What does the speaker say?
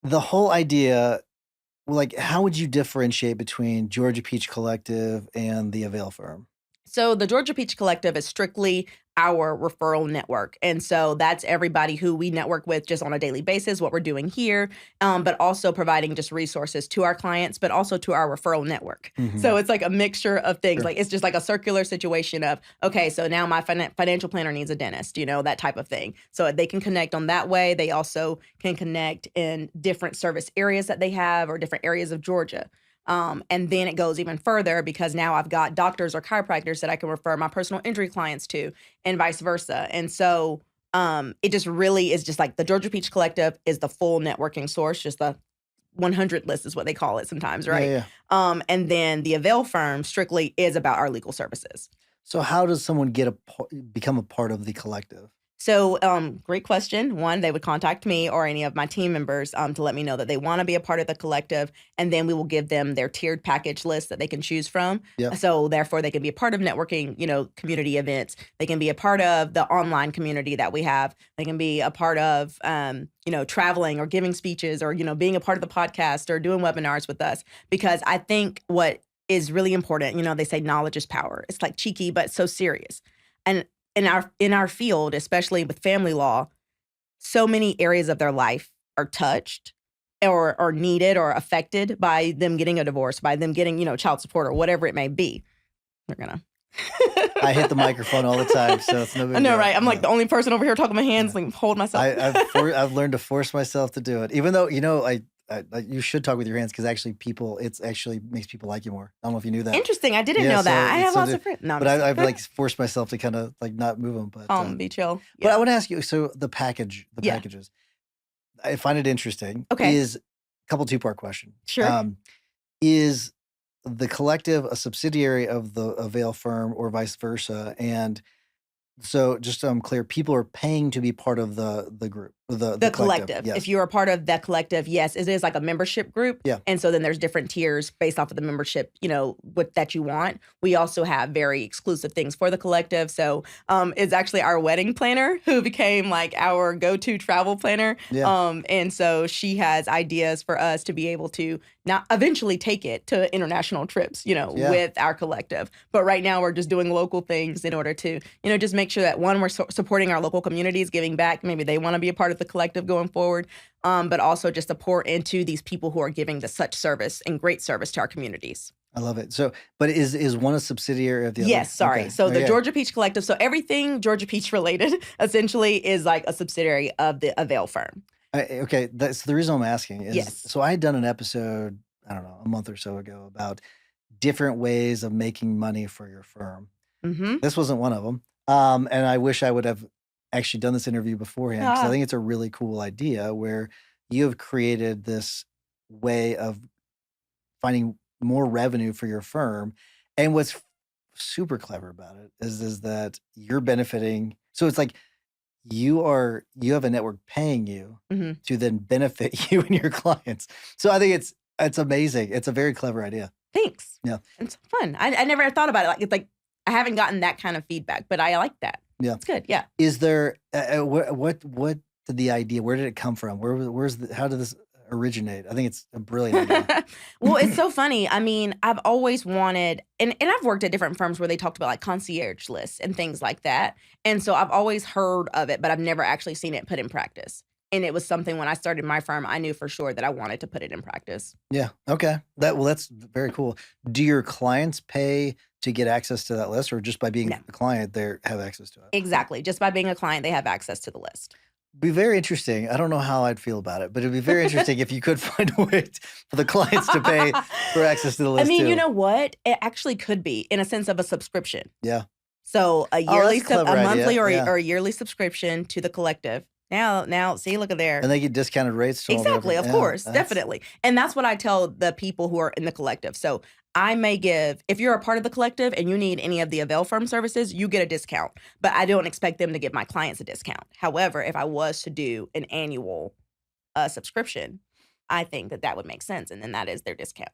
the whole idea, like, how would you differentiate between Georgia Peach Collective and the Avail firm? So the Georgia Peach Collective is strictly our referral network. And so that's everybody who we network with just on a daily basis, what we're doing here, but also providing just resources to our clients, but also to our referral network. So Mhm. it's like a mixture of things. Sure. Like it's just like a circular situation of, okay, so now my financial planner needs a dentist, that type of thing. So they can connect on that way. They also can connect in different service areas that they have or different areas of Georgia. And then it goes even further because now I've got doctors or chiropractors that I can refer my personal injury clients to, and vice versa. And so it just really is just like the Georgia Peach Collective is the full networking source, just the 100 list is what they call it sometimes, Yeah, right? yeah. And then the Avail firm strictly is about our legal services. So how does someone become a part of the collective? So, great question. One, they would contact me or any of my team members to let me know that they want to be a part of the collective, and then we will give them their tiered package list that they can choose from. Yeah. So, therefore, they can be a part of networking, community events. They can be a part of the online community that we have. They can be a part of, traveling or giving speeches or being a part of the podcast or doing webinars with us. Because I think what is really important, they say knowledge is power. It's like cheeky, but so serious. And in our field, especially with family law, so many areas of their life are touched or needed or affected by them getting a divorce, by them getting, child support or whatever it may be. We're gonna I hit the microphone all the time, so it's no I big know, deal. right? I'm like Yeah. the only person over here talking with my hands, Yeah. like hold myself. I've learned to force myself to do it, even though you should talk with your hands because actually it's actually makes people like you more. I don't know if you knew that. Interesting. I didn't Yeah, know that. so I have so lots the, of friends. No, I'm but just I've kidding. like forced myself to kind of like not move them. Be chill. But Yeah. I want to ask you. So the Yeah. packages, I find it interesting. Okay. Is a couple two-part question. Sure. Is the collective a subsidiary of the Avail firm or vice versa? And so just so I'm clear, people are paying to be part of the group, the The collective. collective. If Yes. you're a part of that collective, yes, it is like a membership group. Yeah. And so then there's different tiers based off of the membership, what that you want. We also have very exclusive things for the collective. So it's actually our wedding planner who became like our go-to travel planner. Yeah. And so she has ideas for us to be able to not eventually take it to international trips, Yeah. with our collective. But right now we're just doing local things in order to, just make sure that one, we're supporting our local communities, giving back. Maybe they want to be a part of the collective going forward, but also just to pour into these people who are giving the such service and great service to our communities. I love it. So, but is one a subsidiary of the other? Yes, sorry. Okay. So Oh, the yeah. Georgia Peach Collective, so everything Georgia Peach related essentially is like a subsidiary of the Avail firm. Okay. That's the reason I'm asking is Yes. so I had done an episode, I don't know, a month or so ago about different ways of making money for your firm. Mm-hmm. This wasn't one of them. And I wish I would have actually done this interview beforehand because I Ah, think it's a really cool idea where you have created this way of finding more revenue for your firm. And what's super clever about it is that you're benefiting. So it's like you have a network paying you mm-hmm. to then benefit you and your clients. So I think it's amazing. It's a very clever idea. Thanks. Yeah. It's fun. I never thought about it. Like, it's like I haven't gotten that kind of feedback, but I like that. Yeah. It's good. Yeah. Is there what did the idea? Where did it come from? How did this originate? I think it's a brilliant idea. Well, it's so funny. I mean, I've always wanted, and I've worked at different firms where they talked about like concierge lists and things like that. And so I've always heard of it, but I've never actually seen it put in practice. And it was something when I started my firm, I knew for sure that I wanted to put it in practice. Yeah. Okay. That's very cool. Do your clients pay to get access to that list, or just by being No. a client, they have access to it? Exactly. Just by being a client, they have access to the list. Be very interesting. I don't know how I'd feel about it, but it'd be very interesting if you could find a way for the clients to pay for access to the list. I mean, too. you know what? It actually could be in a sense of a subscription. Yeah. So a yearly, that's a clever a monthly idea. or a yearly subscription to the collective. Now, see, look at there. And they get discounted rates. To all the Exactly, of different- course, definitely. And that's what I tell the people who are in the collective. So I may give, if you're a part of the collective and you need any of the Avail firm services, you get a discount. But I don't expect them to give my clients a discount. However, if I was to do an annual subscription, I think that would make sense. And then that is their discount.